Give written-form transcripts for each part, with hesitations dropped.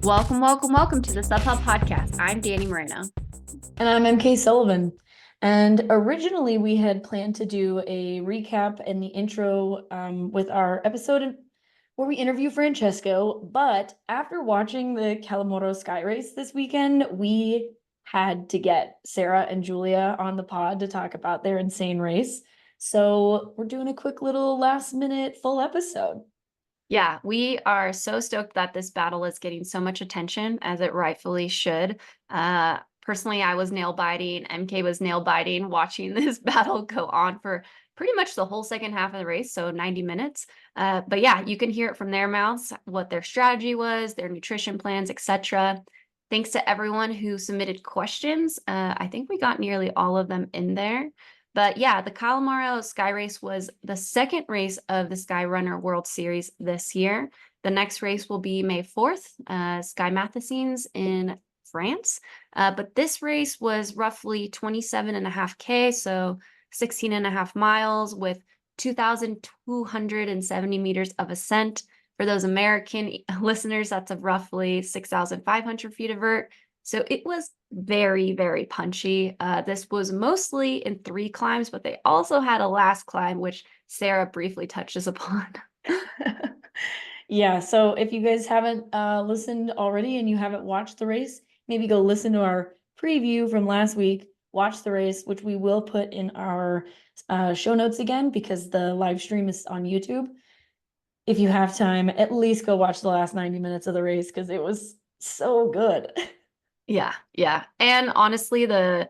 Welcome to the Sub Hub Podcast. I'm Danny Moreno. And I'm MK Sullivan. And originally, we had planned to do a recap and the intro with our episode where we interview Francesco. But after watching the Calamorro Skyrace this weekend, we had to get Sara and Julia on the pod to talk about their insane race. So we're doing a quick little last minute full episode. Yeah, we are so stoked that this battle is getting so much attention as it rightfully should. Personally, I was nail biting, MK was nail biting watching this battle go on for pretty much the whole second half of the race, so 90 minutes. But yeah, you can hear it from their mouths, what their strategy was, their nutrition plans, etc. Thanks to everyone who submitted questions. I think we got nearly all of them in there. But yeah, the Calamorro Skyrace was the second race of the Skyrunner World Series this year. The next race will be May 4th, Sky Mathesines in France. But this race was roughly 27.5K, so 16.5 miles with 2,270 meters of ascent. For those American listeners, that's a roughly 6,500 feet of vert. So it was very, very punchy. This was mostly in 3 climbs, but they also had a last climb, which Sara briefly touches upon. Yeah, so if you guys haven't listened already and you haven't watched the race, maybe go listen to our preview from last week, watch the race, which we will put in our show notes again because the live stream is on YouTube. If you have time, at least go watch the last 90 minutes of the race because it was so good. Yeah. And honestly, the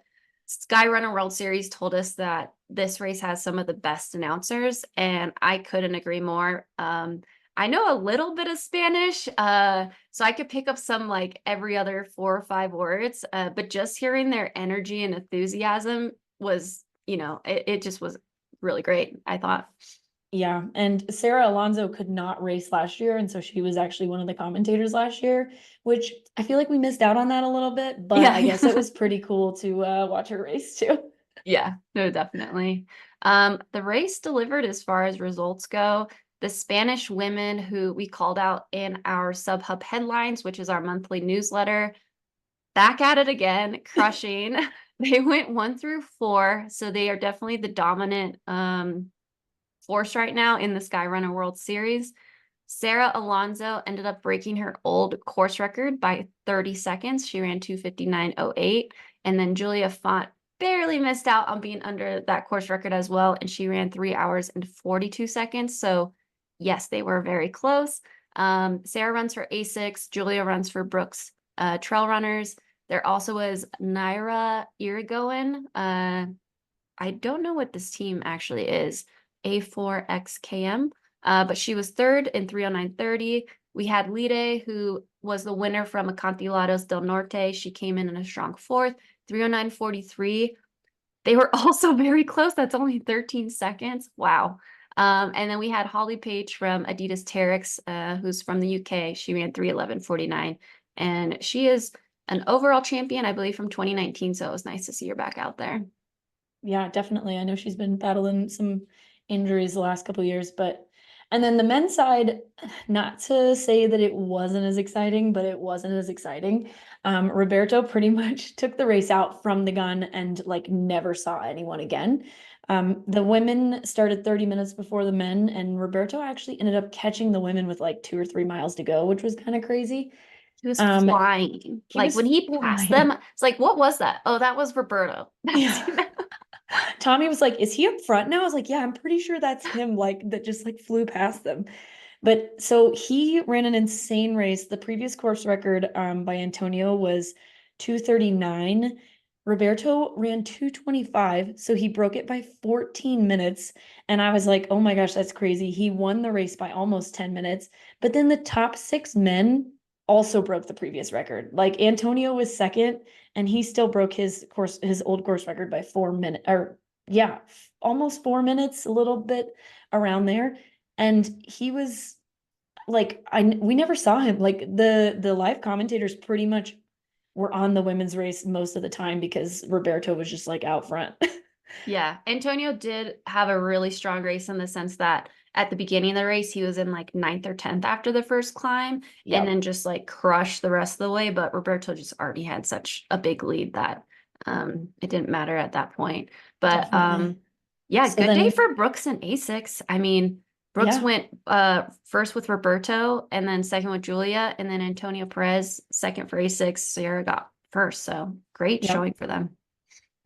Skyrunner World Series told us that this race has some of the best announcers, and I couldn't agree more. I know a little bit of Spanish, so I could pick up some like every other 4 or 5 words, but just hearing their energy and enthusiasm was, it just was really great, I thought. Yeah, and Sara Alonso could not race last year, and so she was actually one of the commentators last year, which I feel like we missed out on that a little bit, but I guess it was pretty cool to watch her race too. Yeah, no, definitely. The race delivered as far as results go. The Spanish women who we called out in our SubHub headlines, which is our monthly newsletter, back at it again, crushing. They went 1 through 4, so they are definitely the dominant force right now in the Skyrunner World Series. Sara Alonso ended up breaking her old course record by 30 seconds. She ran 2:59.08, and then Julia Font barely missed out on being under that course record as well, and she ran 3 hours and 42 seconds. So yes, they were very close. Sara runs for Asics, Julia runs for Brooks Trail Runners. There also was Naira Irigoyen. I don't know what this team actually is, A4XKM, but she was 3rd in 3:09.30. We had Lide, who was the winner from Acantilados del Norte. She came in a strong 4th, 3:09.43. They were also very close. That's only 13 seconds. Wow. And then we had Holly Page from Adidas Terex, who's from the UK. She ran 3:11.49, and she is an overall champion, I believe, from 2019. So it was nice to see her back out there. Yeah, definitely. I know she's been battling some injuries the last couple of years, and then the men's side, not to say that it wasn't as exciting, but it wasn't as exciting. Roberto pretty much took the race out from the gun and like never saw anyone again. The women started 30 minutes before the men, and Roberto actually ended up catching the women with like 2 or 3 miles to go, which was kind of crazy. He was flying. Like when he passed them, it's like, what was that? Oh, that was Roberto. Yeah. Tommy was like, is he up front now? I was like, yeah, I'm pretty sure that's him, like that just like flew past them. But so he ran an insane race. The previous course record by Antonio was 2:39. Roberto ran 2:25, so he broke it by 14 minutes. And I was like, oh my gosh, that's crazy. He won the race by almost 10 minutes. But then the top 6 men also broke the previous record. Like Antonio was second, and he still broke his old course record by 4 minutes, or yeah, almost 4 minutes, a little bit around there. And he was like, we never saw him. Like the live commentators pretty much were on the women's race most of the time because Roberto was just like out front. Yeah, Antonio did have a really strong race in the sense that at the beginning of the race, he was in like 9th or 10th after the first climb, Yep. and then just like crushed the rest of the way. But Roberto just already had such a big lead that it didn't matter at that point. But Definitely. yeah, So good day then, for Brooks and Asics. I mean, Brooks yeah, went first with Roberto and then second with Julia, and then Antonio Perez second for Asics. Sara got first. So great yep. showing for them.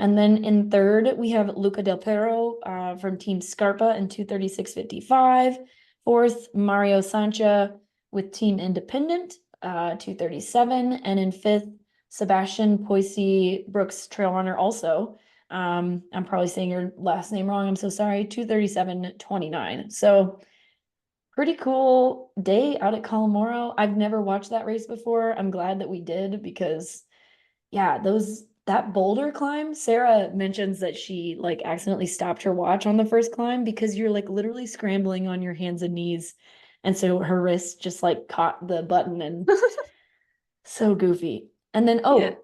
And then in third, we have Luca Del Perro from Team Scarpa in 236.55. Fourth, Mario Sancha with Team Independent, 237. And in fifth, Sebastian Poissy Brooks Trail Runner also. I'm probably saying your last name wrong. I'm so sorry. 237.29. So pretty cool day out at Calamorro. I've never watched that race before. I'm glad that we did because yeah, that boulder climb, Sara mentions that she like accidentally stopped her watch on the first climb because you're like literally scrambling on your hands and knees. And so her wrist just like caught the button and so goofy. And then Yeah.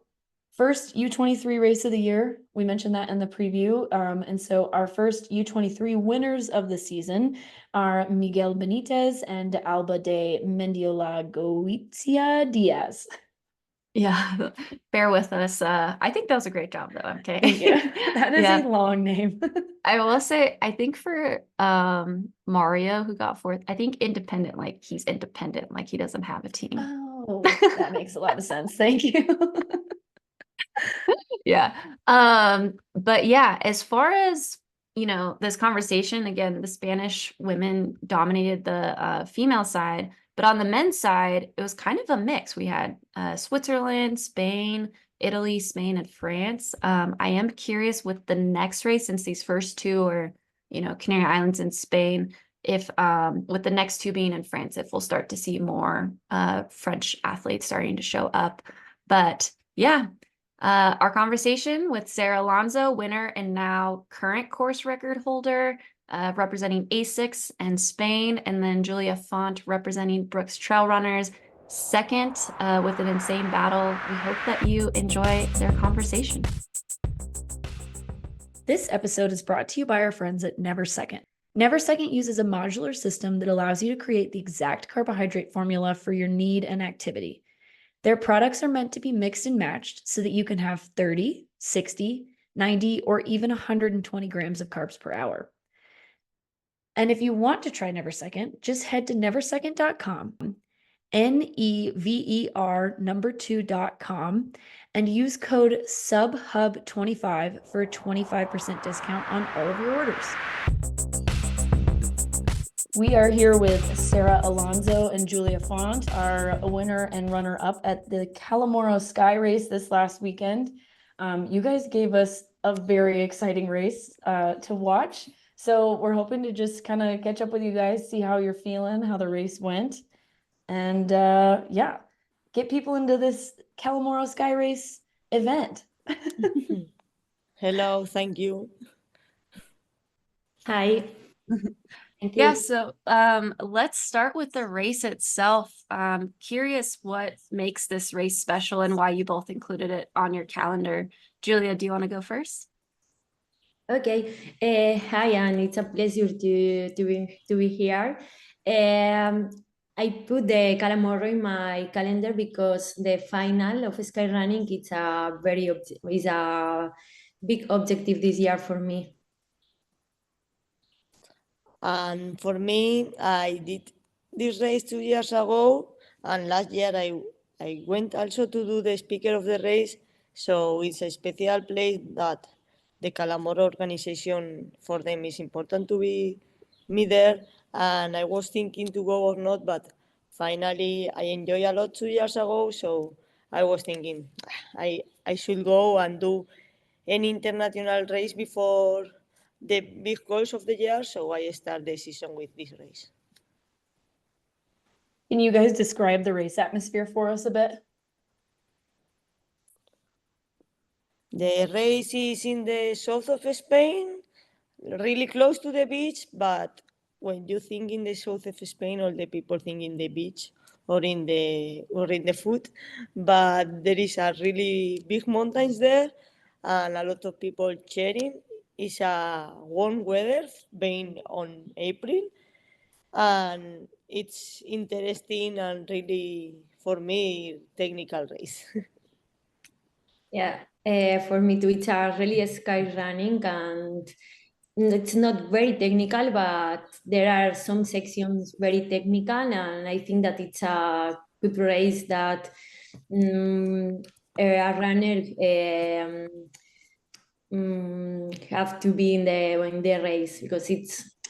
first U23 race of the year. We mentioned that in the preview. And so our first U23 winners of the season are Miguel Benitez and Alba de Mendiola Goitia Diaz. Yeah, bear with us. I think that was a great job though. Okay. Thank you. That is a Yeah. long name. I will say, I think for Mario who got fourth, I think independent, like he's independent, like he doesn't have a team. Oh, that makes a lot of sense. Thank you. Yeah. But yeah, as far as this conversation, again, the Spanish women dominated the female side, but on the men's side, it was kind of a mix. We had Switzerland, Spain, Italy, Spain, and France. I am curious with the next race, since these first two are, Canary Islands and Spain, if with the next two being in France, if we'll start to see more French athletes starting to show up. But yeah, our conversation with Sara Alonso, winner and now current course record holder, representing Asics and Spain, and then Julia Font representing Brooks Trail Runners, second with an insane battle. We hope that you enjoy their conversation. This episode is brought to you by our friends at Neversecond. Neversecond uses a modular system that allows you to create the exact carbohydrate formula for your need and activity. Their products are meant to be mixed and matched so that you can have 30, 60, 90, or even 120 grams of carbs per hour. And if you want to try Neversecond, just head to neversecond.com, NEVER2.com, and use code SUBHUB25 for a 25% discount on all of your orders. We are here with Sara Alonso and Julia Font, our winner and runner-up at the Calamorro Skyrace this last weekend. You guys gave us a very exciting race to watch. So we're hoping to just kind of catch up with you guys, see how you're feeling, how the race went, and yeah, get people into this Calamorro Skyrace event. Hello, thank you. Hi. Thank you. Yeah, so let's start with the race itself. Curious what makes this race special and why you both included it on your calendar. Julia, do you want to go first? Okay. Hi, and it's a pleasure to be here. I put the Calamorro in my calendar because the final of skyrunning is a big objective this year for me. And for me, I did this race 2 years ago, and last year I went also to do the speaker of the race. So it's a special place that the Calamorro organization, for them, is important to be me there. And I was thinking to go or not, but finally I enjoyed a lot 2 years ago. So I was thinking I should go and do an international race before the big goals of the year, so I start the season with this race. Can you guys describe the race atmosphere for us a bit? The race is in the south of Spain, really close to the beach, but when you think in the south of Spain, all the people think in the beach or in the food, but there is a really big mountains there and a lot of people cheering. It's a warm weather being on April, and it's interesting and really, for me, technical race. Yeah, for me too, it's a really sky running, and it's not very technical, but there are some sections very technical, and I think that it's a good race that a runner have to be in the race, because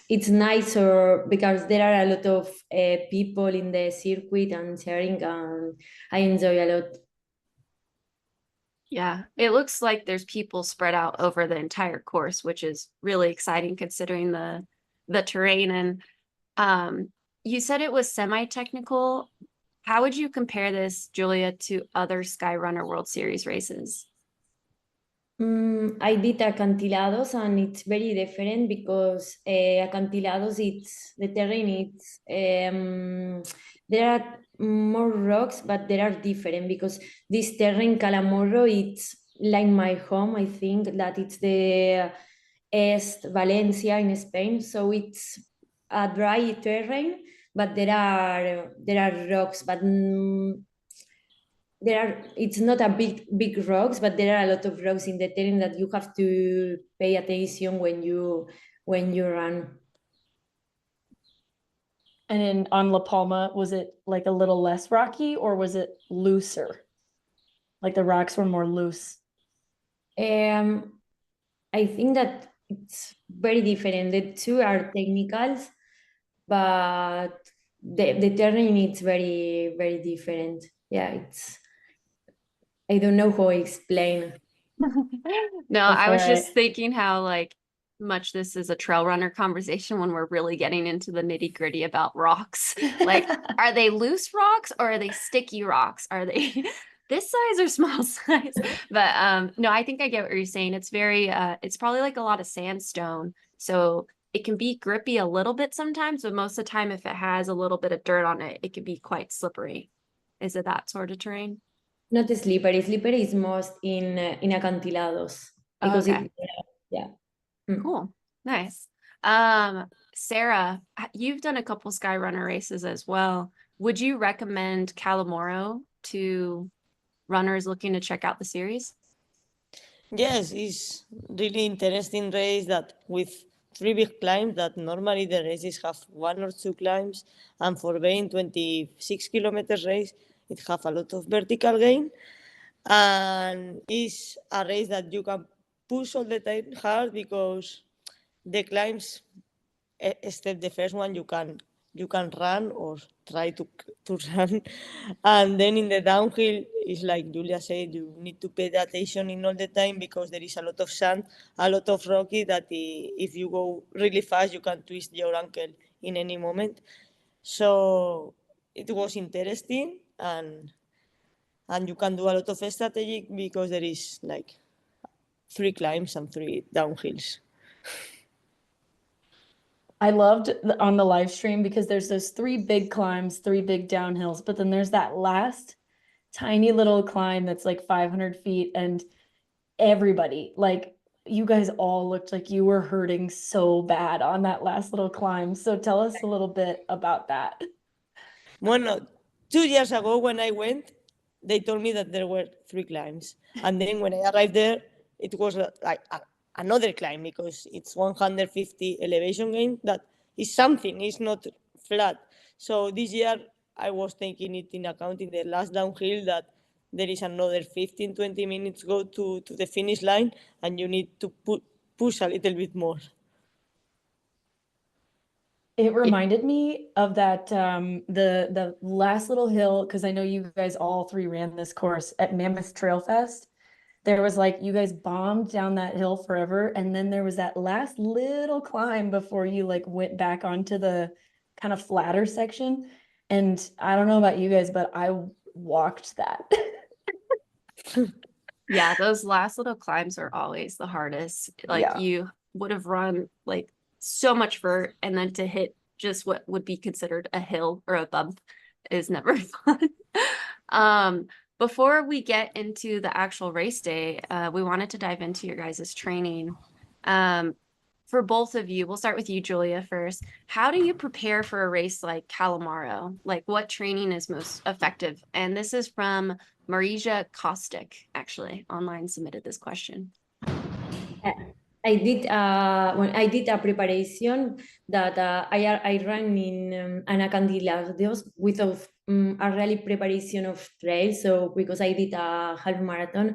it's nicer, because there are a lot of people in the circuit and sharing, and I enjoy a lot. Yeah, it looks like there's people spread out over the entire course, which is really exciting considering the terrain. And you said it was semi-technical. How would you compare this, Julia, to other Skyrunner World Series races? I did acantilados, and it's very different because acantilados, it's the terrain, it's there are more rocks, but they are different, because this terrain Calamorro, it's like my home. I think that it's the Est Valencia in Spain, so it's a dry terrain, but there are rocks, but it's not a big rocks, but there are a lot of rocks in the terrain that you have to pay attention when you run. And on La Palma, was it like a little less rocky, or was it looser? Like the rocks were more loose? I think that it's very different. The two are technicals, but the terrain is very, very different. Yeah, I don't know how to explain. No, That's I all was just right. thinking how like much this is a trail runner conversation when we're really getting into the nitty-gritty about rocks. Like, are they loose rocks or are they sticky rocks? Are they this size or small size? But no, I think I get what you're saying. It's very it's probably like a lot of sandstone. So it can be grippy a little bit sometimes, but most of the time if it has a little bit of dirt on it, it can be quite slippery. Is it that sort of terrain? Not slippery. Slippery is most in acantilados, Oh, because okay. yeah. Mm. Cool. Nice. Sarah, you've done a couple Skyrunner races as well. Would you recommend Calamorro to runners looking to check out the series? Yes, it's really interesting race that with 3 big climbs that normally the races have 1 or 2 climbs, and for being 26 kilometers race, it have a lot of vertical gain, and it's a race that you can push all the time hard because the climbs, except the first one, you can run or try to run, and then in the downhill it's like Julia said, you need to pay the attention in all the time because there is a lot of sand, a lot of rocky, that if you go really fast you can twist your ankle in any moment. So it was interesting, and you can do a lot of strategy because there is like 3 climbs and 3 downhills. I loved on the live stream because there's those 3 big climbs, 3 big downhills, but then there's that last tiny little climb that's like 500 feet, and everybody, like you guys all looked like you were hurting so bad on that last little climb. So tell us a little bit about that. Well, 2 years ago when I went, they told me that there were 3 climbs. And then when I arrived there, it was another climb because it's 150 elevation gain. That is something, it's not flat. So this year I was taking it in account in the last downhill that there is another 15, 20 minutes go to the finish line, and you need to push a little bit more. It reminded me of that the last little hill, because I know you guys all 3 ran this course at Mammoth Trail Fest. There was like you guys bombed down that hill forever, and then there was that last little climb before you like went back onto the kind of flatter section. And I don't know about you guys, but I walked that. Yeah, those last little climbs are always the hardest. Like Yeah. you would have run like so much vert, and then to hit just what would be considered a hill or a bump is never fun. Before we get into the actual race day, we wanted to dive into your guys' training. for both of you, we'll start with you, Julia, first. How do you prepare for a race like Calamorro? Like, what training is most effective? And this is from Marija Kostic, actually, online submitted this question. I did when I did a preparation that I ran in Anacandilados without a really preparation of trail. So because I did a half marathon,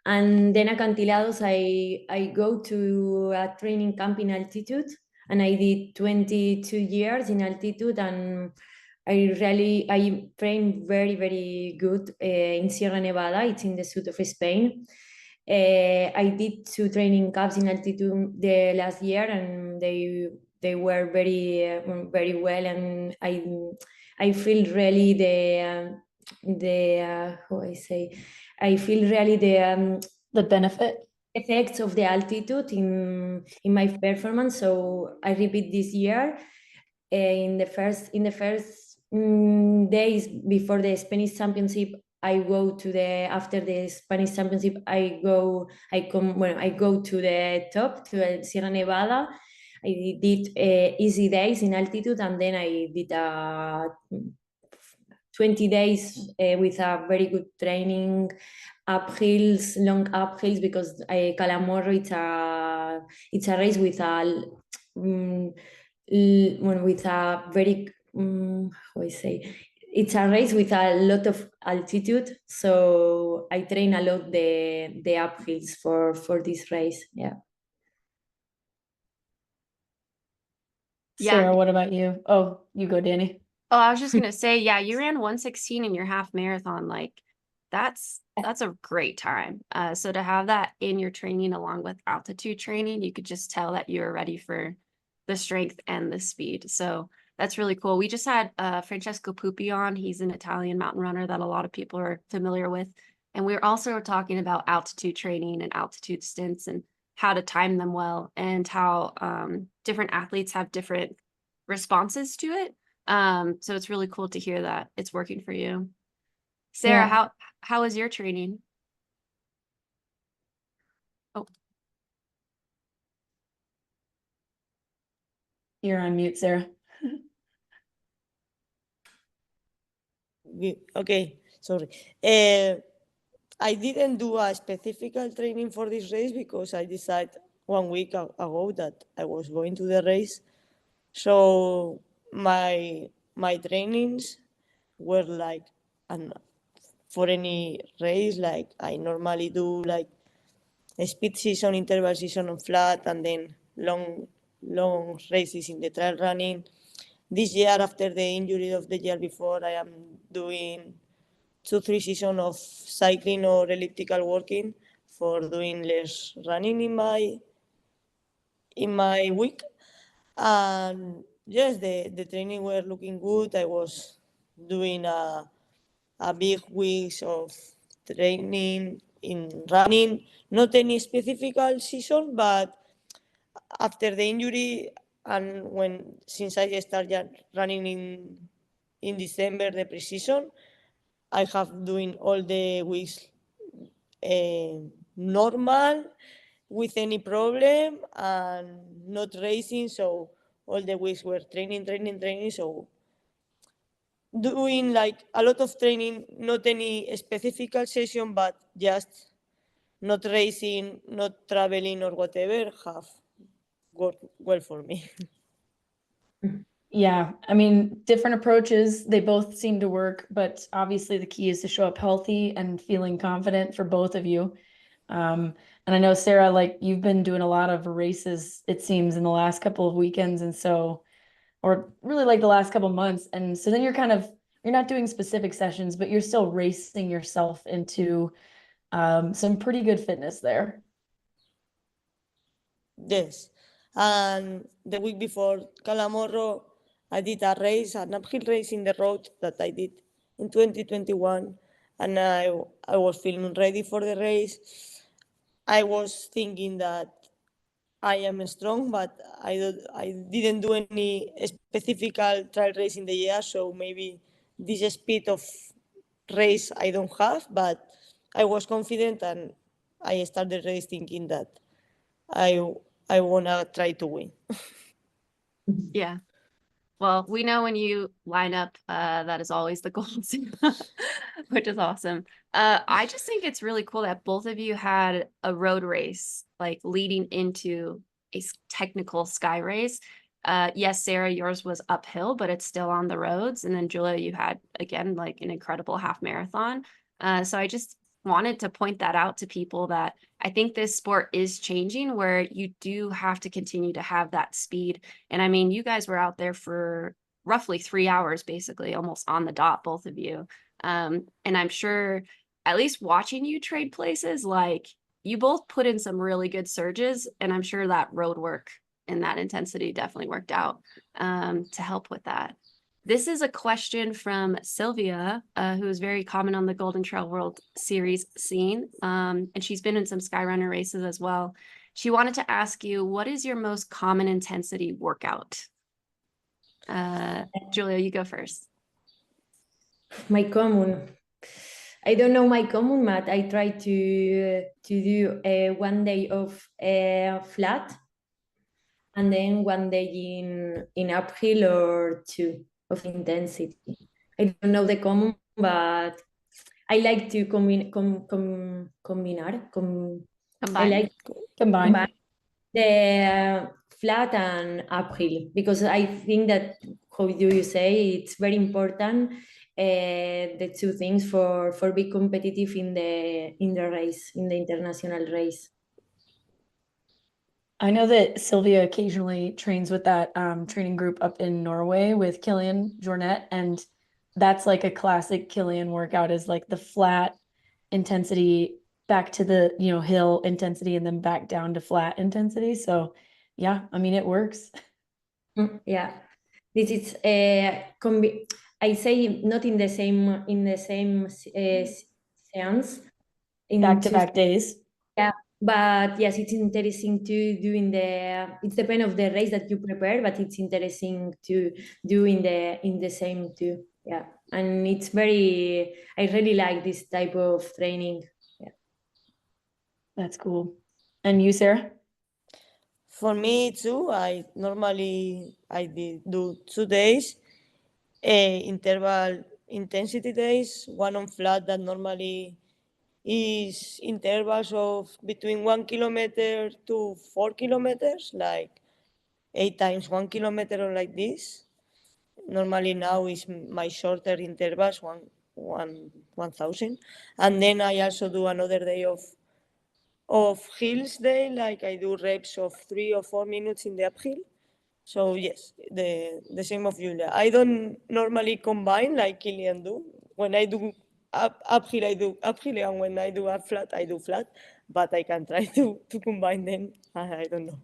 and then Acantilados I go to a training camp in altitude, and I did 22 years in altitude, and I trained very good in Sierra Nevada. It's in the south of Spain. I did 2 training camps in altitude the last year, and they were very well, and I feel really how I say, I feel really The benefit. effects of the altitude in my performance. So I repeat this year. In the first days before the Spanish Championship, I go to after the Spanish Championship, I go to the top, to Sierra Nevada. I did easy days in altitude, and then I did 20 days with a very good training, uphills, long uphills, because Calamorro, it's a race with with a very how I say, it's a race with a lot of altitude, so I train a lot the uphills for this race. Yeah. Yeah. Sarah, what about you? Oh, you go, Danny. Oh, I was just gonna say, yeah, you ran 1:16 in your half marathon. Like, that's a great time. So to have that in your training along with altitude training, you could just tell that you were ready for the strength and the speed. So that's really cool. We just had Francesco Pupi on. He's an Italian mountain runner that a lot of people are familiar with. And we were also talking about altitude training and altitude stints and how to time them well, and how different athletes have different responses to it. So it's really cool to hear that it's working for you. Sarah, Yeah. how is your training? Oh, You're on mute, Sarah. Okay, sorry. I didn't do a specific training for this race because I decided 1 week ago that I was going to the race. So my trainings were like, and for any race, like I normally do like a speed season, interval season on flat, and then long races in the trail running. This year, after the injury of the year before, I am doing 2-3 seasons of cycling or elliptical walking for doing less running in my week. And yes, the training were looking good. I was doing a big weeks of training in running, not any specific season, but after the injury and since I started running in December, the pre-season, I have doing all the weeks normal, with any problem, and not racing. So all the weeks were training. So doing like a lot of training, not any specific session, but just not racing, not traveling or whatever, have worked well for me. Yeah, I mean, different approaches, they both seem to work, but obviously the key is to show up healthy and feeling confident for both of you. And I know, Sarah, like you've been doing a lot of races, it seems, in the last couple of weekends, and so, or really like the last couple of months. And so then you're not doing specific sessions, but you're still racing yourself into some pretty good fitness there. Yes. And the week before Calamorro, I did a race, an uphill race in the road that I did in 2021. And I was feeling ready for the race. I was thinking that I am strong, but I didn't do any specific trial race in the year. So maybe this speed of race I don't have, but I was confident, and I started the race thinking that I I wanna try to win. Yeah. Well, we know when you line up, that is always the goal, which is awesome. I just think it's really cool that both of you had a road race, like leading into a technical sky race. Yes, Sarah, yours was uphill, but it's still on the roads. And then Julia, you had, again, like an incredible half marathon. So I just wanted to point that out to people that I think this sport is changing where you do have to continue to have that speed. And I mean, you guys were out there for roughly 3 hours, basically, almost on the dot, both of you. And I'm sure, at least watching you trade places, like you both put in some really good surges, and I'm sure that road work and that intensity definitely worked out to help with that. This is a question from Sylvia, who is very common on the Golden Trail World Series scene. And she's been in some Skyrunner races as well. She wanted to ask you, what is your most common intensity workout? Julia, you go first. My common. I don't know my common, but I try to do 1 day of flat, and then 1 day in uphill or 2 of intensity. I don't know the common, but I like to combinar. I like Combine. the flat and uphill, because I think that, how do you say, it's very important, the two things for be competitive in the race, in the international race. I know that Sylvia occasionally trains with that training group up in Norway with Killian Jornet, and that's like a classic Killian workout, is like the flat intensity back to the, you know, hill intensity and then back down to flat intensity. So yeah, I mean, it works. Yeah, this is I say not in the same seance, in Back-to-back days. Yeah, but yes, it's interesting to do it depends of the race that you prepare, but it's interesting to do in the same too. Yeah, and it's I really like this type of training. Yeah. That's cool. And you, Sarah? For me too, I normally do 2 days, interval intensity days, one on flat that normally is intervals of between 1 kilometer to 4 kilometers, like 8 times 1 kilometer or like this. Normally now is my shorter intervals, 1,000. And then I also do another day of hills day, like I do reps of 3 or 4 minutes in the uphill. So yes, the same of Julia. I don't normally combine like Killian do. When I do uphill, I do uphill, and when I do up flat, I do flat. But I can try to combine them. I don't know.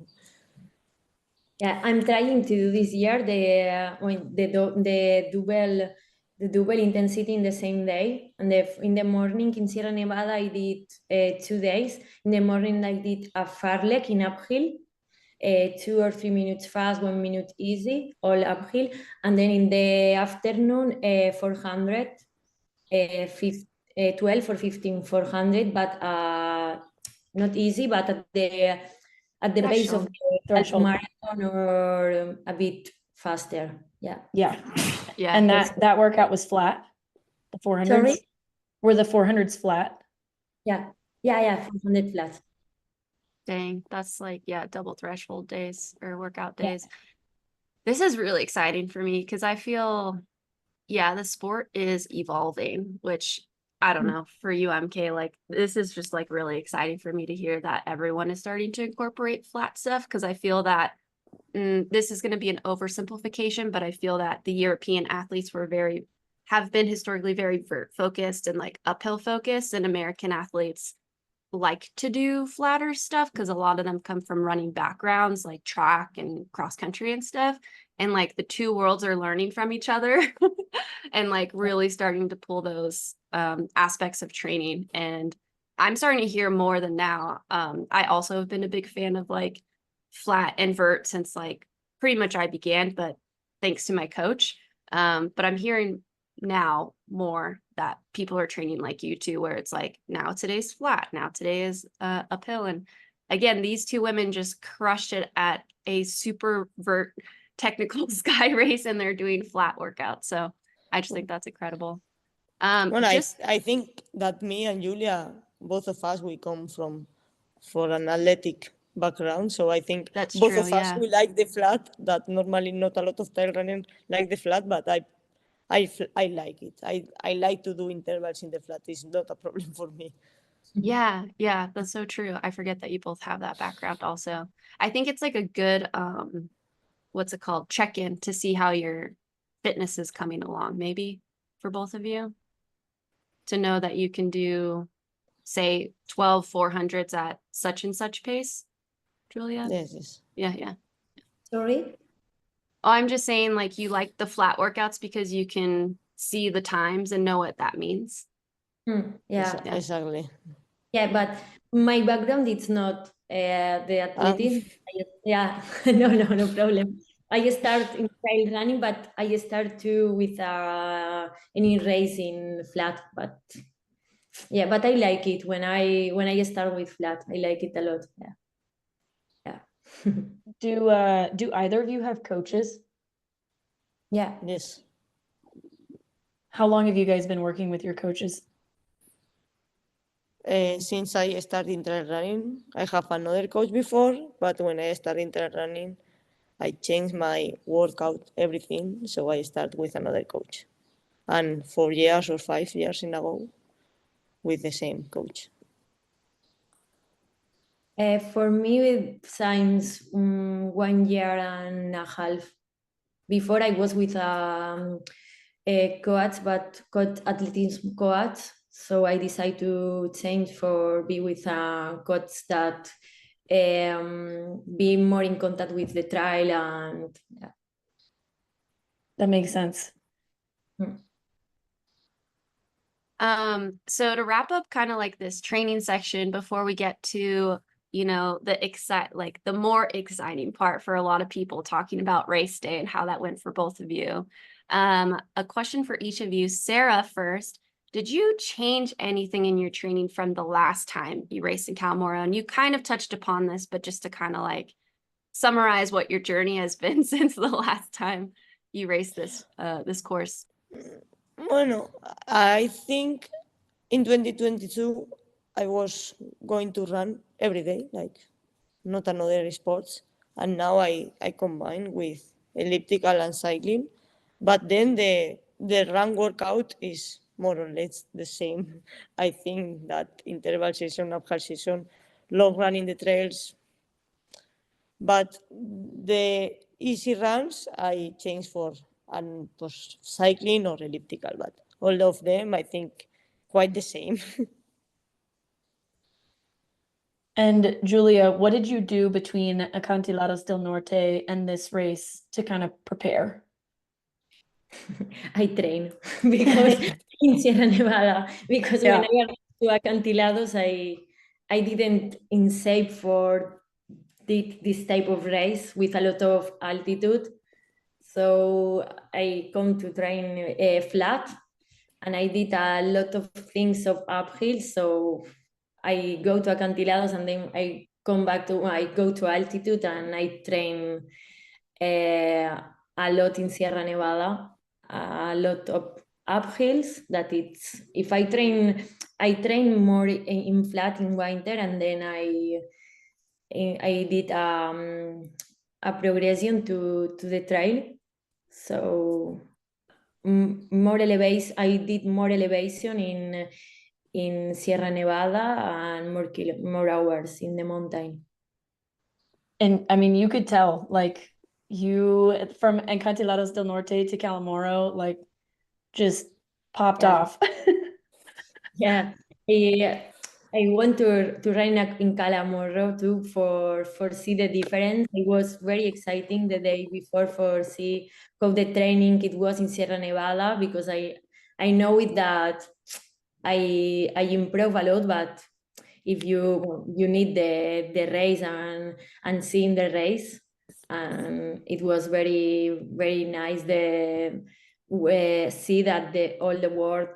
Yeah, I'm trying to do this year the double intensity in the same day. And in the morning in Sierra Nevada, I did 2 days. In the morning, I did a fartlek in uphill, 2 or 3 minutes fast, 1 minute easy, all uphill. And then in the afternoon, 400, 12 or 15, 400, but not easy, but at the base of the Threshold. marathon, or a bit faster. Yeah. Yeah. Yeah. And that workout was flat. The 400s. Sorry? Were the 400s flat? Yeah. 400 flat. Dang, that's like, yeah, double threshold days or workout days. This is really exciting for me because I feel, yeah, the sport is evolving, which I don't know, for you, MK, like this is just like really exciting for me to hear that everyone is starting to incorporate flat stuff, because I feel that this is going to be an oversimplification, but I feel that the European athletes have been historically very vert focused and like uphill focused, and American athletes like to do flatter stuff because a lot of them come from running backgrounds like track and cross country and stuff, and like the two worlds are learning from each other and like really starting to pull those aspects of training. And I'm starting to hear more than now. I also have been a big fan of like flat and vert since like pretty much I began, but thanks to my coach. But I'm hearing now more that people are training like you too, where it's like now today's flat, now today is uphill. And again, these two women just crushed it at a super technical sky race, and they're doing flat workouts. So I just think that's incredible. Well, Just I think that me and Julia, both of us, we come from for an athletic background. So I think That's both true, of us, yeah. we like the flat. That normally not a lot of trail runners like the flat, but I like it. I like to do intervals in the flat. It's not a problem for me. Yeah, that's so true. I forget that you both have that background also. I think it's like a good what's it called? Check-in to see how your fitness is coming along, maybe for both of you. To know that you can do, say, 12 400s at such and such pace, Julia? Yes. Yeah. Sorry? Oh, I'm just saying, like, you like the flat workouts because you can see the times and know what that means. Yeah. Exactly. Yeah, but my background is not the athletics. Yeah, no problem. I start in trail running, but I start too with any race in flat. But yeah, but I like it when I start with flat. I like it a lot. Yeah. Do either of you have coaches? Yeah. Yes. How long have you guys been working with your coaches? Since I started trail running, I have another coach before, but when I started trail running, I changed my workout, everything. So I start with another coach. And 4 years or 5 years in a row with the same coach. For me, since 1 year and a half. Before I was with a coach, but coach athleticism coach. So I decided to change for be with a coach that be more in contact with the trail and yeah. That makes sense. So to wrap up kind of like this training section before we get to, the more exciting part for a lot of people, talking about race day and how that went for both of you. A question for each of you. Sarah first, did you change anything in your training from the last time you raced in Calamorro? And you kind of touched upon this, but just to kind of like summarize what your journey has been since the last time you raced this course. Bueno, I think in 2022, I was going to run every day, like not another sports. And now I combine with elliptical and cycling. But then the run workout is more or less the same. I think that interval session, uphill session, long run in the trails. But the easy runs I change for and cycling or elliptical, but all of them I think quite the same. And Julia, what did you do between Acantilados del Norte and this race to kind of prepare? I train because in Sierra Nevada, because when I went to Acantilados, I didn't in shape for this type of race with a lot of altitude. So I come to train flat, and I did a lot of things of uphill. So I go to Acantilados, and then I go to altitude, and I train a lot in Sierra Nevada, a lot of uphills. That it's if I train more in flat in winter, and then I did a progression to the trail. So more elevation. I did more elevation in Sierra Nevada and more hours in the mountain. And I mean, you could tell, like, you from Acantilados del Norte to Calamorro, like, just popped off. Yeah, I want to run in Calamorro too for see the difference. It was very exciting the day before for see how the training it was in Sierra Nevada, because I know it that I improve a lot, but if you need the race and seeing the race, and it was very very nice see that all the world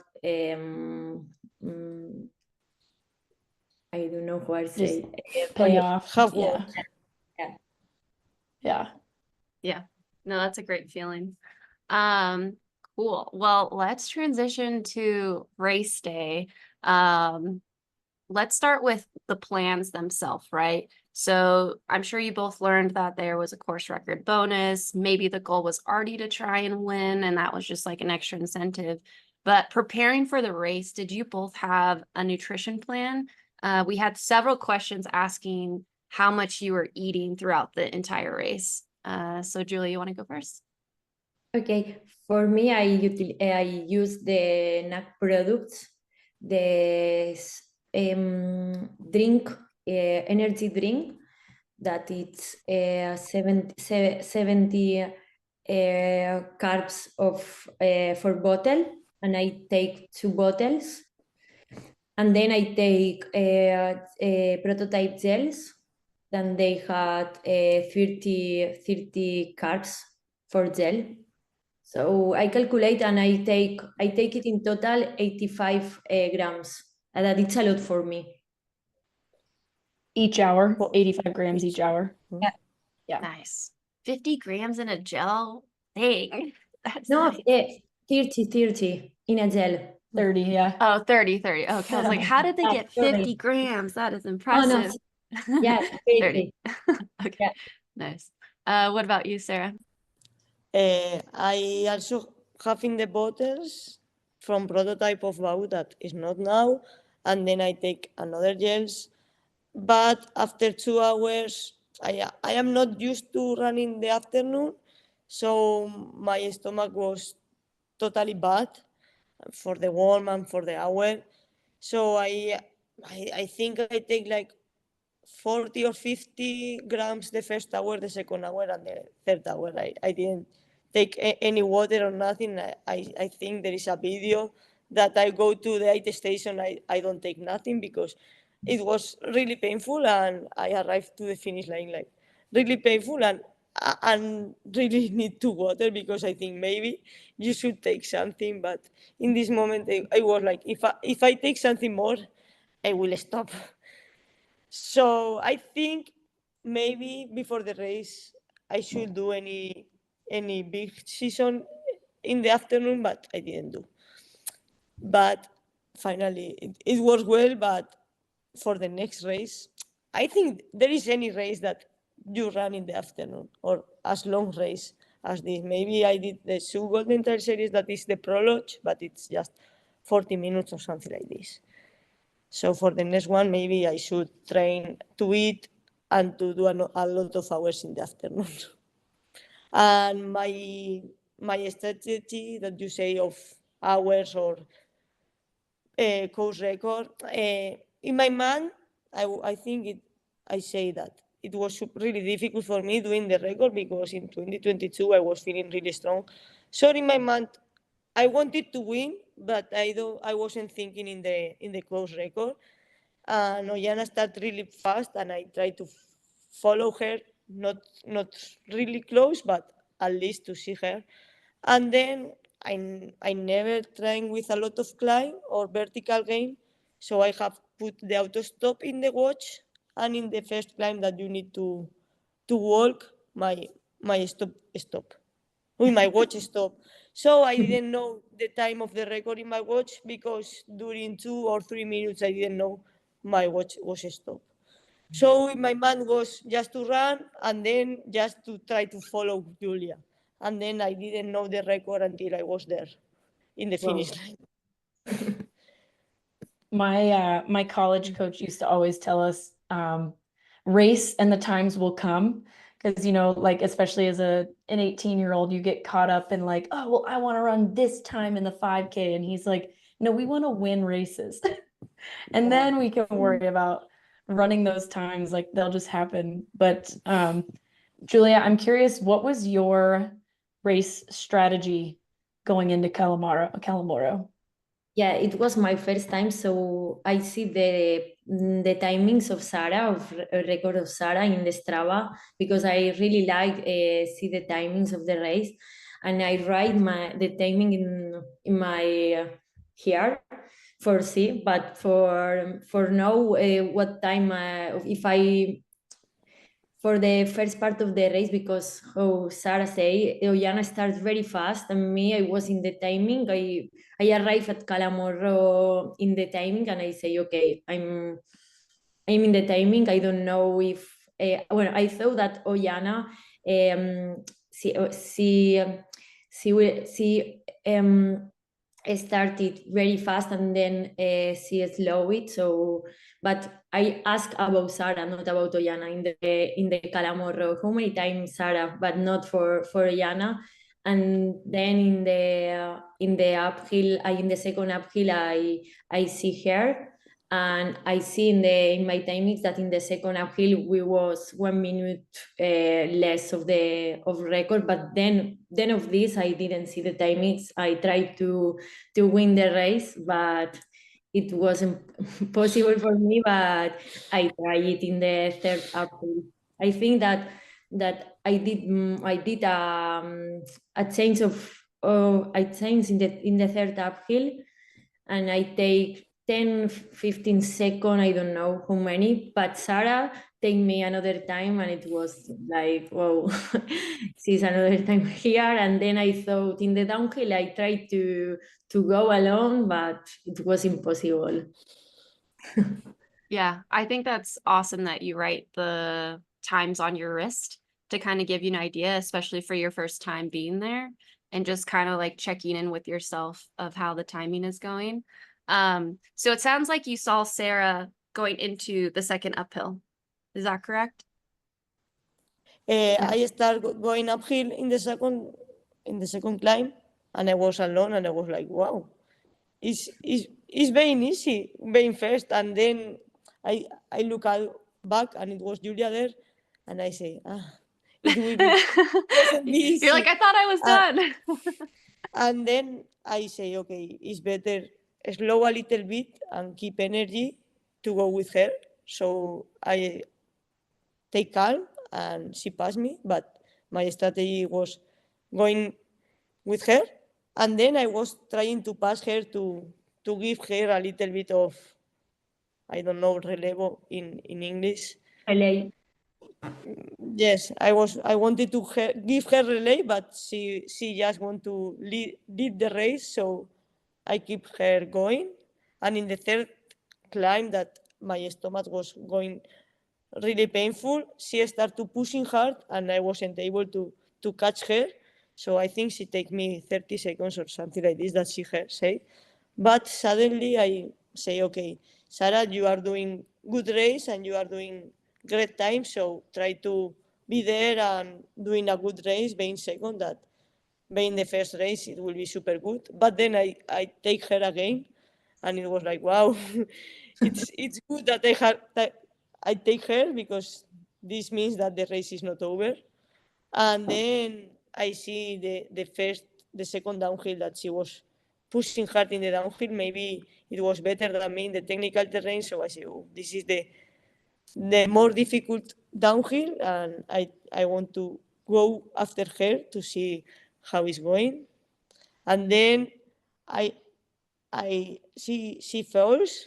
I don't know what I Just say. pay Only- off. Have Yeah. worked. Yeah. Yeah. No, that's a great feeling. Cool. Well, let's transition to race day. Let's start with the plans themselves, right? So I'm sure you both learned that there was a course record bonus. Maybe the goal was already to try and win, and that was just like an extra incentive. But preparing for the race, did you both have a nutrition plan? We had several questions asking how much you were eating throughout the entire race. So Julie, you want to go first? Okay, for me, I use the NAC products, the drink, energy drink, that it's 70 carbs of for bottle, and I take 2 bottles, and then I take prototype gels. Then they had 30 carbs for gel. So I calculate and I take it in total 85 grams, and that it's a lot for me. Each hour, Well, 85 grams each hour. Yeah. Yeah. Nice. 50 grams in a gel. Dang. That's No, nice. 30 in a gel. 30, yeah. Oh, 30. Okay. I was like, how did they Yeah, get sorry. 50 grams? That is Oh no, impressive. yeah, 30. 30. Okay. Yeah. Nice. What about you, Sarah? I also have in the bottles from prototype of Bau that is not now, and then I take another gels. But after 2 hours, I am not used to running in the afternoon, so my stomach was totally bad for the warm and for the hour. So I think I take like 40 or 50 grams the first hour, the second hour, and the third hour. I didn't take any water or nothing. I think there is a video that I go to the aid station. I don't take nothing because it was really painful, and I arrived to the finish line like really painful, and really need to water because I think maybe you should take something. But in this moment, I was like, if I take something more, I will stop. So I think maybe before the race I should do any big season in the afternoon, but I didn't do. But finally it worked well. But for the next race, I think there is any race that you run in the afternoon or as long race as this. Maybe I did the Sue Golden Trail Series, that is the prologue, but it's just 40 minutes or something like this. So for the next one, maybe I should train to eat and to do a lot of hours in the afternoon. And my strategy that you say of hours or course record, in my mind, I think I say that it was really difficult for me doing the record because in 2022 I was feeling really strong. So in my mind, I wanted to win, but I wasn't thinking in the close record. And Oyana started really fast, and I tried to follow her, not really close, but at least to see her. And then I never trained with a lot of climb or vertical gain, so I have put the auto stop in the watch, and in the first climb that you need to walk, my stop. With my watch stop. So I didn't know the time of the record in my watch because during 2 or 3 minutes I didn't know my watch was stopped. So my mind was just to run and then just to try to follow Julia. And then I didn't know the record until I was there in the finish line. My college coach used to always tell us, race and the times will come. Because, like, especially as an 18-year-old, you get caught up in like, oh, well, I want to run this time in the 5K. And he's like, no, we want to win races. And then we can worry about running those times, like they'll just happen. But Julia, I'm curious, what was your race strategy going into Calamorro? Yeah, it was my first time, so I see the timings of Sara, of record of Sara in the Strava, because I really like see the timings of the race, and I write the timing in my here. foresee, but for now, what time if I for the first part of the race, because how Sara say, Ollana starts very fast, and me, I was in the timing. I arrive at Calamorro in the timing, and I say, okay, I'm in the timing. I don't know if well, I thought that Ollana, she started very fast and then she slowed it. So, but I asked about Sara, not about Ollana in the Calamorro. How many times Sara, but not for Ollana. And then in the uphill, in the second uphill, I see her. And I see in my timings that in the second uphill we was 1 minute less of record, but then of this I didn't see the timings. I tried to win the race, but it wasn't possible for me. But I tried it in the third uphill. I think that I did a change I changed in the third uphill, and I take 10-15 seconds, I don't know how many, but Sara take me another time, and it was like, whoa, she's another time here. And then I thought in the downhill I tried to go alone, but it was impossible. Yeah, I think that's awesome that you write the times on your wrist to kind of give you an idea, especially for your first time being there, and just kind of like checking in with yourself of how the timing is going. So it sounds like you saw Sara going into the second uphill. Is that correct? I started going uphill in the second climb, and I was alone, and I was like, wow, it's very easy being first. And then I look back, and it was Julia there, and I say, it will wasn't be easy. You're like, I thought I was done. And then I say, okay, it's better slow a little bit and keep energy to go with her. So I take calm, and she passed me, but my strategy was going with her. And then I was trying to pass her to give her a little bit of, I don't know, relevo in English. Relay. Yes, I wanted to give her relay, but she just want to lead the race, so I keep her going. And in the third climb, that my stomach was going really painful, she started pushing hard, and I wasn't able to catch her. So I think she take me 30 seconds or something like this that she say. But suddenly I say, okay, Sara, you are doing good race and you are doing great time. So try to be there and doing a good race, being second, that being the first race, it will be super good. But then I take her again, and it was like, wow, it's good that I take her, because this means that the race is not over. And then I see the second downhill that she was pushing hard in the downhill. Maybe it was better than me in the technical terrain. So I say, oh, this is the more difficult downhill, and I want to go after her to see how it's going. And then she falls,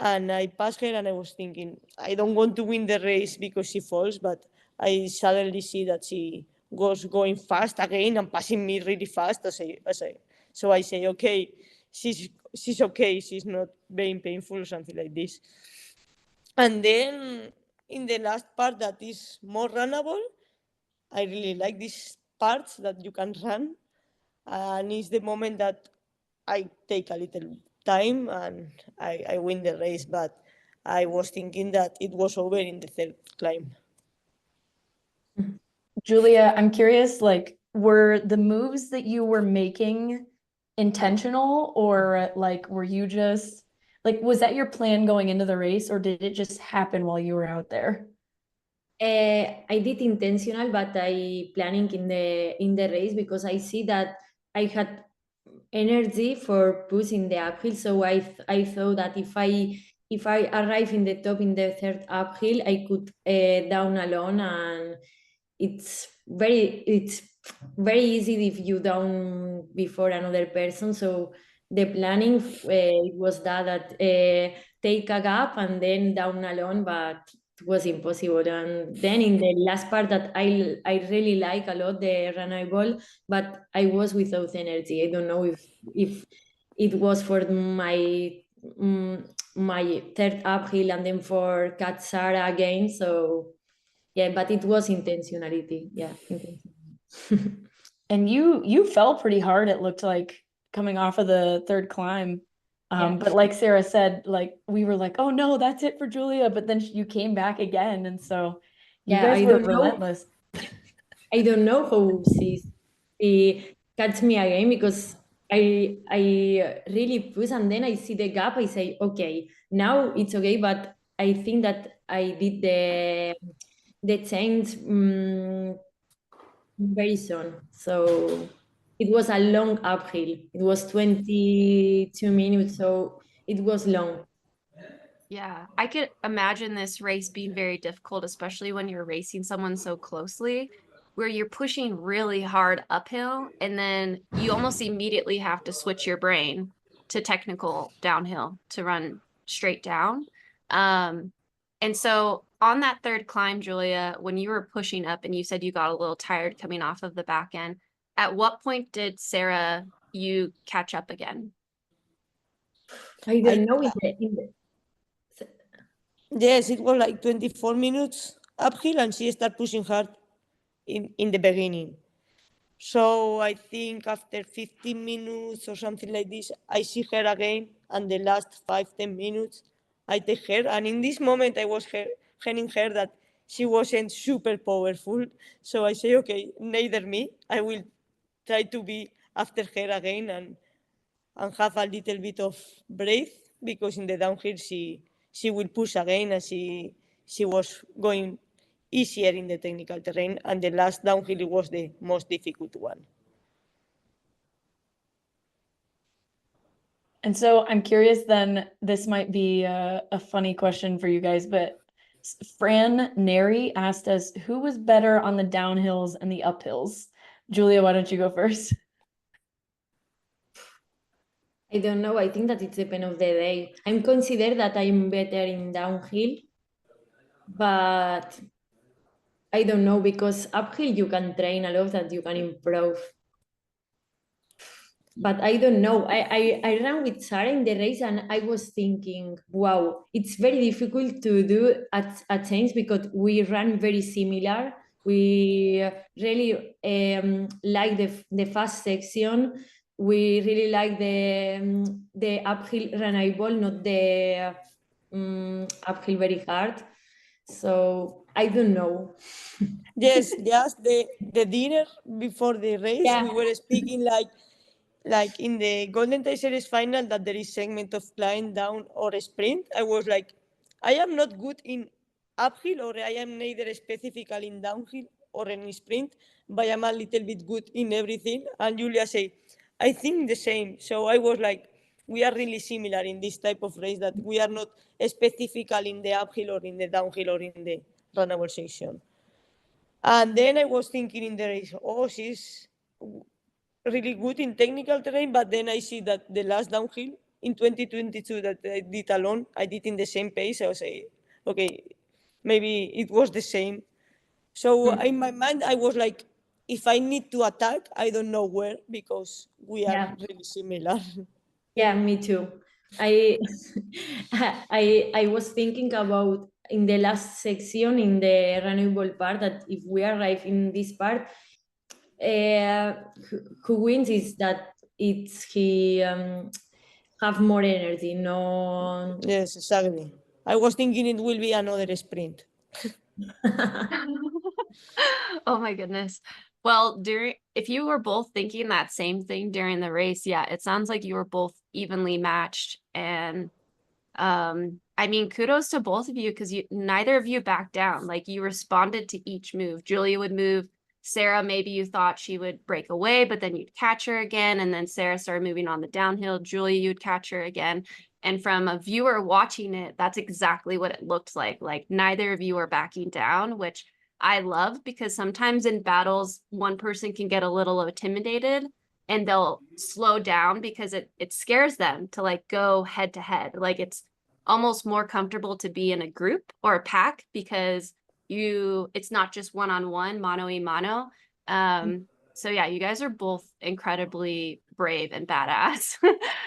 and I passed her, and I was thinking, I don't want to win the race because she falls, but I suddenly see that she was going fast again and passing me really fast. So I say, okay, she's okay, she's not being painful or something like this. And then in the last part that is more runnable, I really like these parts that you can run, and it's the moment that I take a little time and I win the race, but I was thinking that it was over in the third climb. Julia, I'm curious, like, were the moves that you were making intentional, or like were you just like, was that your plan going into the race, or did it just happen while you were out there? I did intentional, but I planning in the race, because I see that I had energy for pushing the uphill. So I thought that if I arrive in the top in the third uphill, I could down alone, and it's very easy if you down before another person. So the planning was that take a gap and then down alone, but it was impossible. And then in the last part that I really like a lot, the runnable, but I was without energy. I don't know if it was for my third uphill and then for catch Sara again. So yeah, but it was intentionality. Yeah, intentionality. And you fell pretty hard, it looked like, coming off of the third climb. Yeah. But like Sarah said, like we were like, oh no, that's it for Julia. But then you came back again. And so you Yeah, guys I were don't know. relentless. I don't know how she catch me again because I really push and then I see the gap. I say, okay, now it's okay, but I think that I did the change very soon. So it was a long uphill. It was 22 minutes, so it was long. Yeah, I could imagine this race being very difficult, especially when you're racing someone so closely, where you're pushing really hard uphill, and then you almost immediately have to switch your brain to technical downhill to run straight down. And so on that third climb, Julia, when you were pushing up and you said you got a little tired coming off of the back end, at what point did Sarah, you catch up again? I don't know. Yes, it was like 24 minutes uphill, and she started pushing hard in the beginning. So I think after 15 minutes or something like this, I see her again, and the last 5-10 minutes, I take her. And in this moment, I was hearing her that she wasn't super powerful. So I say, okay, neither me. I will try to be after her again and have a little bit of breath, because in the downhill she will push again, and she was going easier in the technical terrain, and the last downhill was the most difficult one. And so I'm curious then, this might be a funny question for you guys, but Fran Neri asked us who was better on the downhills and the uphills. Julia, why don't you go first? I don't know. I think that it depends of the day. I'm consider that I'm better in downhill, but I don't know because uphill you can train a lot and you can improve. But I don't know. I ran with Sara in the race and I was thinking, wow, it's very difficult to do a change because we ran very similar. We really like the fast section. We really like the uphill runnable, not the uphill very hard. So I don't know. Yes, just the dinner before the race, Yeah. we were speaking like in the Golden Tie Series final that there is segment of climb, down, or sprint. I was like, I am not good in uphill, or I am neither specifically in downhill or in sprint, but I am a little bit good in everything. And Julia said, I think the same. So I was like, we are really similar in this type of race, that we are not specifically in the uphill or in the downhill or in the runnable section. And then I was thinking in the race, oh, she's really good in technical terrain, but then I see that the last downhill in 2022 that I did alone, I did in the same pace. I was like, okay, maybe it was the same. So in my mind, I was like, if I need to attack, I don't know where, because we are Yeah. really similar. Yeah, me too. I I was thinking about in the last section in the renewable part that if we arrive in this part, who wins is that it's he have more energy. No. Yes, exactly. I was thinking it will be another sprint. Oh my goodness. Well, if you were both thinking that same thing during the race, yeah, it sounds like you were both evenly matched. And I mean, kudos to both of you, because neither of you backed down. Like, you responded to each move. Julia would move. Sarah, maybe you thought she would break away, but then you'd catch her again. And then Sarah started moving on the downhill. Julia, you'd catch her again. And from a viewer watching it, that's exactly what it looked like. Like, neither of you are backing down, which I love, because sometimes in battles, one person can get a little intimidated and they'll slow down because it scares them to like go head to head. Like it's almost more comfortable to be in a group or a pack because it's not just one-on-one, mano y mano. So yeah, you guys are both incredibly brave and badass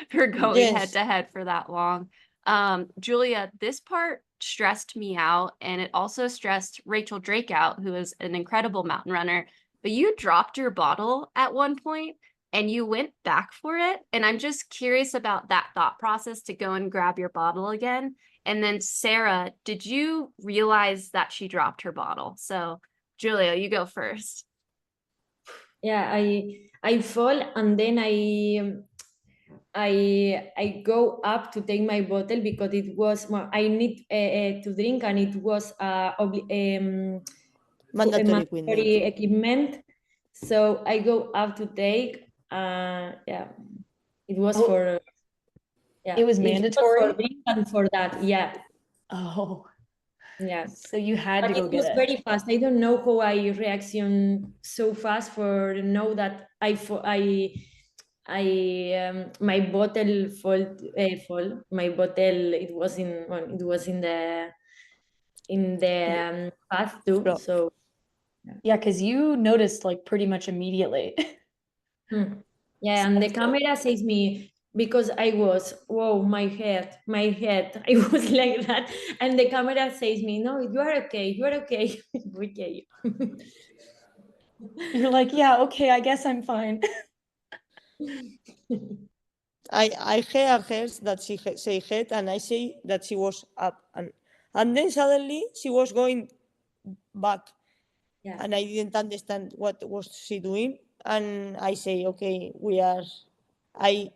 for going head Yes. to head for that long. Julia, this part stressed me out, and it also stressed Rachel Drake out, who is an incredible mountain runner. But you dropped your bottle at one point and you went back for it. And I'm just curious about that thought process to go and grab your bottle again. And then Sarah, did you realize that she dropped her bottle? So Julia, you go first. Yeah, I fall and then I go up to take my bottle because it was I need to drink, and it was Mandatory mandatory equipment. equipment. So I go up to take. Yeah, it was Oh, for it was for mandatory? drink and for that. Yeah, Oh, yeah. so you had to But go it get was it. very fast. I don't know how I reaction so fast for know that my bottle fall. My bottle it was in the path too. Flo- So Yeah, because you noticed like pretty much immediately. yeah, and the camera says me because I was my head. I was like that, and the camera says me, no, you are okay. You are okay. Okay. You're like, yeah, okay, I guess I'm fine. I heard her that she say head, and I say that she was up, and then suddenly she was going back, Yeah. and I didn't understand what was she doing, and I say, okay, we are, I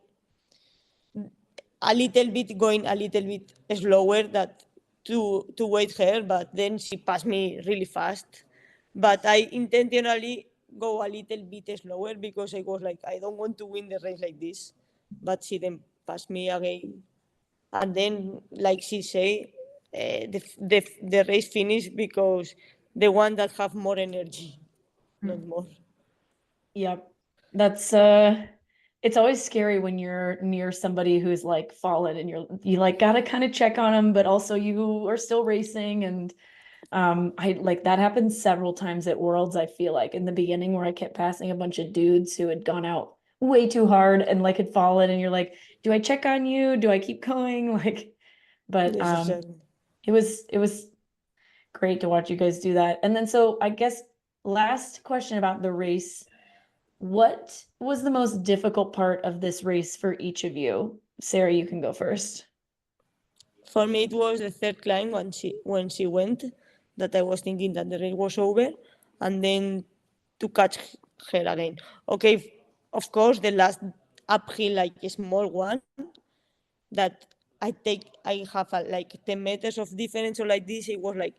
a little bit going a little bit slower that to wait her, but then she passed me really fast. But I intentionally go a little bit slower because I was like, I don't want to win the race like this. But she then passed me again, and then like she say, the race finished because the one that have more energy, not more. Yep. That's it's always scary when you're near somebody who's like fallen and you like gotta kind of check on them, but also you are still racing. And I like that happened several times at Worlds, I feel like in the beginning, where I kept passing a bunch of dudes who had gone out way too hard and like had fallen, and you're like, do I check on you? Do I keep going? Like, but Yes, exactly. it was great to watch you guys do that. And then so I guess last question about the race. What was the most difficult part of this race for each of you? Sarah, you can go first. For me, it was the third climb when she went that I was thinking that the race was over, and then to catch her again. Okay, of course, the last uphill, like a small one, that I have like 10 meters of difference or like this. It was like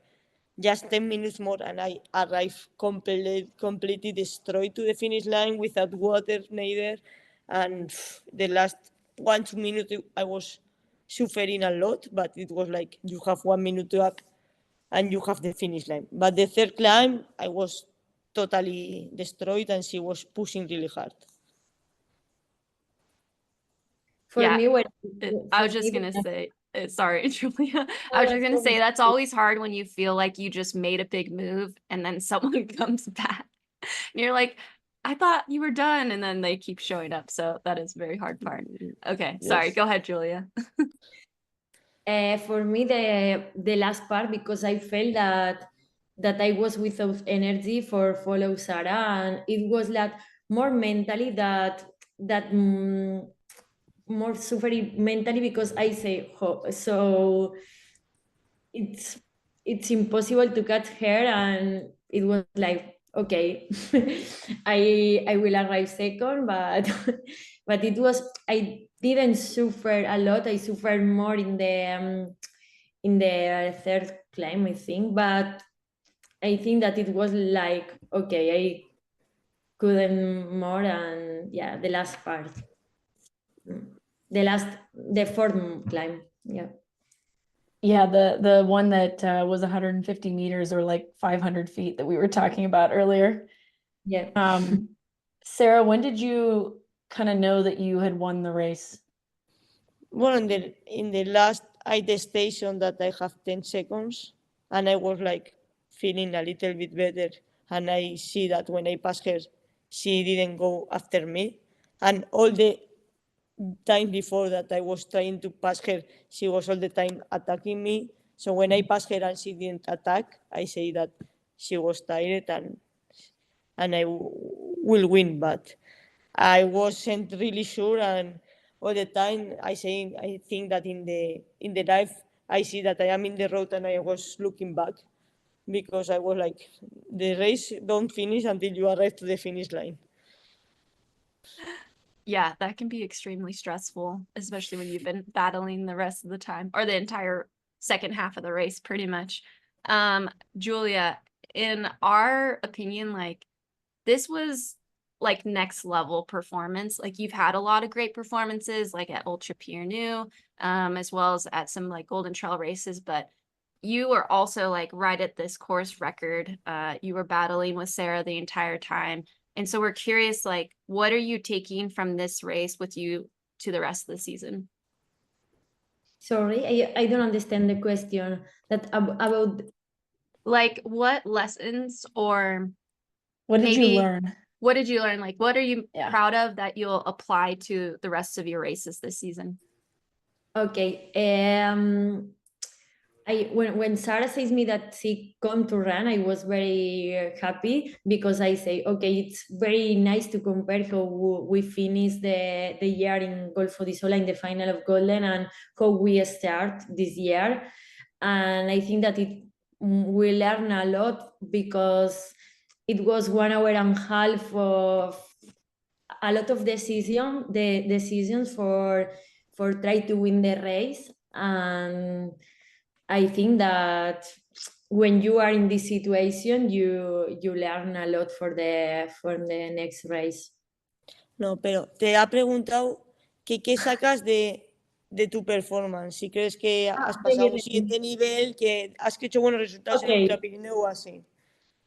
just 10 minutes more, and I arrived completely destroyed to the finish line without water neither. And the last 1-2 minutes, I was suffering a lot, but it was like you have 1 minute up and you have the finish line. But the third climb, I was totally destroyed, and she was pushing really hard. For Yeah, me, I for was just me, gonna say, sorry, Julia. I was just gonna say that's always hard when you feel like you just made a big move and then someone comes back. And you're like, I thought you were done, and then they keep showing up. So that is a very hard part. Okay, sorry. Yes. Go ahead, Julia. For me, the last part, because I felt that I was without energy for follow Sara, and it was like more mentally that more suffering mentally, because I say so it's impossible to catch her, and it was like, okay, I will arrive second, but but it was, I didn't suffer a lot. I suffered more in the third climb, I think, but I think that it was like, okay, I couldn't more, and yeah, the last part, the fourth climb, yeah. Yeah, the one that was 150 meters or like 500 feet that we were talking about earlier. Yeah. Sarah, when did you kind of know that you had won the race? Well, in the last aid station that I have 10 seconds, and I was like feeling a little bit better. And I see that when I passed her, she didn't go after me. And all the time before that I was trying to pass her, she was all the time attacking me. So when I passed her and she didn't attack, I say that she was tired and I will win. But I wasn't really sure, and all the time I think that in the life I see that I am in the road and I was looking back because I was like, the race don't finish until you arrive to the finish line. Yeah, that can be extremely stressful, especially when you've been battling the rest of the time or the entire second half of the race, pretty much. Julia, in our opinion, like this was like next level performance. Like you've had a lot of great performances, like at Ultra Pure New, as well as at some like Golden Trail races, but you were also like right at this course record. You were battling with Sara the entire time. And so we're curious, like, what are you taking from this race with you to the rest of the season? Sorry, I don't understand the question about Like, what lessons or What did you maybe learn? what did you learn? Like, what are you Yeah. proud of that you'll apply to the rest of your races this season? okay. When Sara says me that she come to run, I was very happy because I say, okay, it's very nice to compare how we finished the year in Golfo di Sola in the final of Golden and how we start this year. And I think that we learn a lot because it was 1 hour and a half of a lot of decisions for try to win the race. And I think that when you are in this situation, you learn a lot for the next race. No, pero te ha preguntado que qué sacas de tu performance. Si crees que has pasado a un siguiente nivel, que has hecho buenos resultados en Ultra Pirineo o así.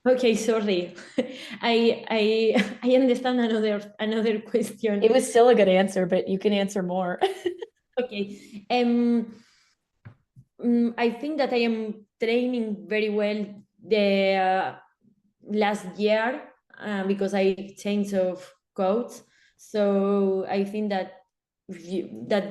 Okay, sorry. I understand another question. It was still a good answer, but you can answer more. Okay. I think that I am training very well the last year because I changed of coach. So I think that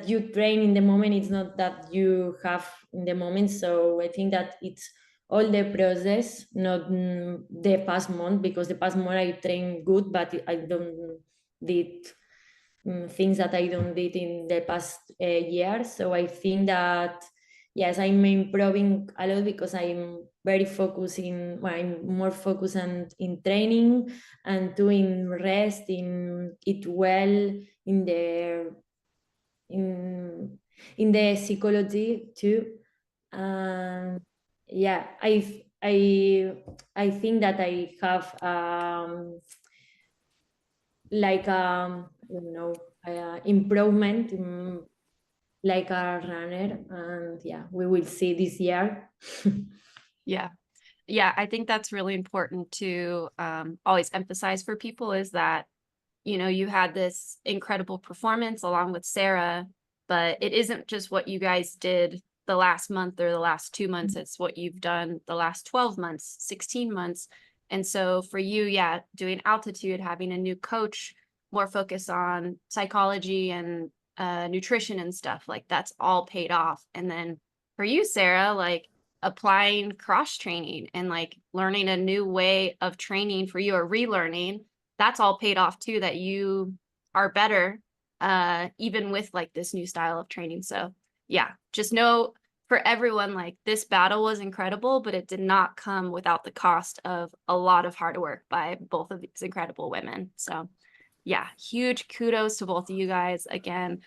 you train in the moment, it's not that you have in the moment. So I think that it's all the process, not the past month, because the past month I train good, but I don't did things that I don't did in the past year. So I think that yes, I'm improving a lot because I'm very I'm more focused in training and doing rest, in eat well, in the psychology too. Yeah, I think that I have like you know improvement like a runner, and yeah, we will see this year. Yeah, I think that's really important to always emphasize for people is that, you know, you had this incredible performance along with Sara, but it isn't just what you guys did the last month or the last 2 months. It's what you've done the last 12 months, 16 months. And so for you, yeah, doing altitude, having a new coach, more focus on psychology and nutrition and stuff, like that's all paid off. And then for you, Sara, like applying cross training and like learning a new way of training for you or relearning, that's all paid off too, that you are better even with like this new style of training. So yeah, just know for everyone, like this battle was incredible, but it did not come without the cost of a lot of hard work by both of these incredible women. So yeah, huge kudos to both of you guys. Again,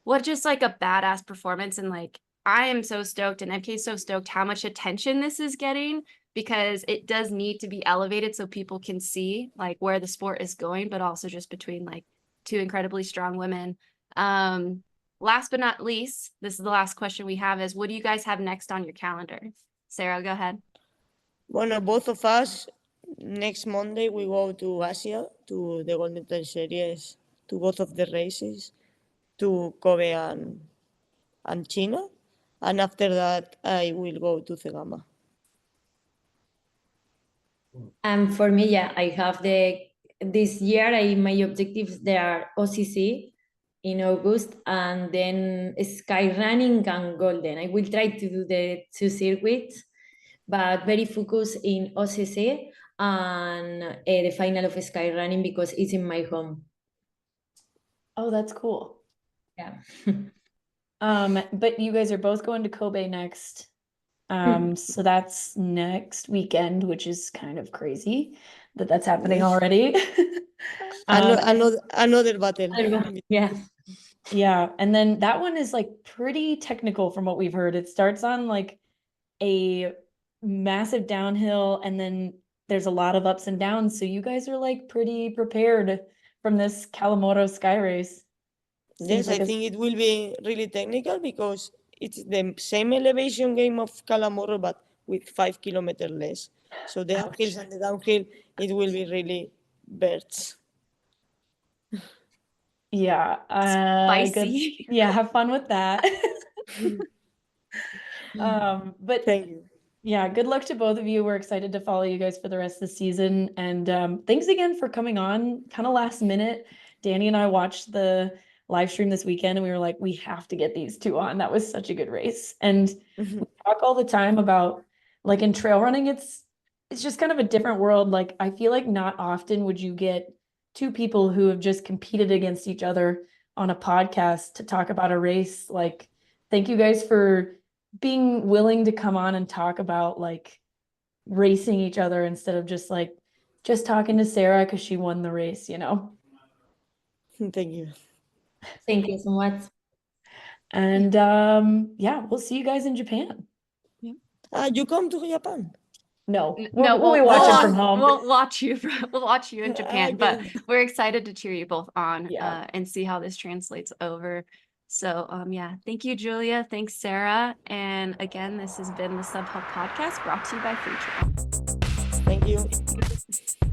what just like a badass performance. And like, I am so stoked and MK's so stoked how much attention this is getting, because it does need to be elevated so people can see like where the sport is going, but also just between like two incredibly strong women. Last but not least, this is the last question we have is, what do you guys have next on your calendar? Sara, go ahead. Bueno, both of us, next Monday we go to Asia, to the Golden Trail Series to both of the races, to Kobe and China. And after that, I will go to Zegama. And for me, yeah, I have this year, my objectives, they are OCC in August, and then skyrunning and golden. I will try to do the 2 circuits, but very focused in OCC and the final of skyrunning because it's in my home. Oh, that's cool. Yeah. But you guys are both going to Kobe next. So that's next weekend, which is kind of crazy that that's happening Yes. already. Another battle. Yeah. Yeah, and then that one is like pretty technical from what we've heard. It starts on like a massive downhill, and then there's a lot of ups and downs. So you guys are like pretty prepared from this Calamorro Skyrace. Yes, I think it will be really technical because it's the same elevation game of Calamorro, but with 5 kilometers less. So the uphills and the downhill, it will be really birds. Yeah, Spicy. yeah, have fun with that. But Thank you. yeah, good luck to both of you. We're excited to follow you guys for the rest of the season. And thanks again for coming on kind of last minute. Danny and I watched the live stream this weekend and we were like, we have to get these two on. That was such a good race. And we talk all the time about like in trail running, it's just kind of a different world. Like I feel like not often would you get two people who have just competed against each other on a podcast to talk about a race. Like, thank you guys for being willing to come on and talk about like racing each other instead of just like just talking to Sarah because she won the race, you know. Thank you. Thank you so much. And yeah, we'll see you guys in Japan. You come to Japan? No, No, we'll be watching from home. We'll watch you. We'll watch you in Japan, but Okay. we're excited to cheer you both on Yeah. and see how this translates over. So yeah, thank you, Julia. Thanks, Sarah. And again, this has been the SubHub Podcast brought to you by Free Trail. Thank you.